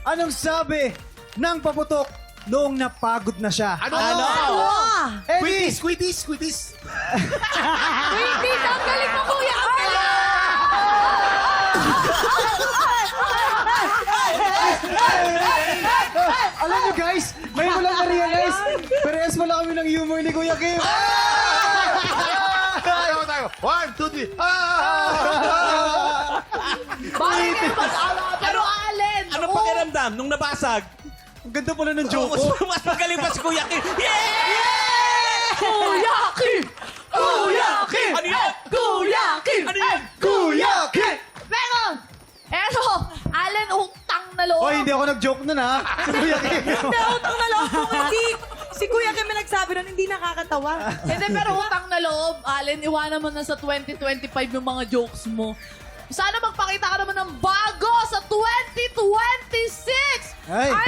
Anong sabi ng paputok noong napagod na siya? Ano? Eddie! Squeeties. Hindi, ang galing mo, Kuya Alam niyo guys, may mo lang na-realize. Parehas pala kami ng humor ni Kuya Kim. Tayo. 1, 2, 3. Bakit kayo mag-awa? Pero Allen! Anong pakiramdam nung nabasag? Ang ganda pala ng joke Mas, ko. mas magaling pa si Kuya Kim. Yeah! Kuya Kim! Kuya Kim! Ano yan? Kuya Kim! Ano yan? Kuya Kim! Pero, Allen, utang na loob. Hoy, hindi ako nag-joke nun ha. Si Kuya Kim. Hindi, utang na loob ko. Si Kuya Kim may nagsabi nun, hindi nakakatawa. Hindi, pero utang na loob. Allen, iwanan mo na sa 2025 yung mga jokes mo. Sana magpakita ka naman ng bago sa 2026! Ay.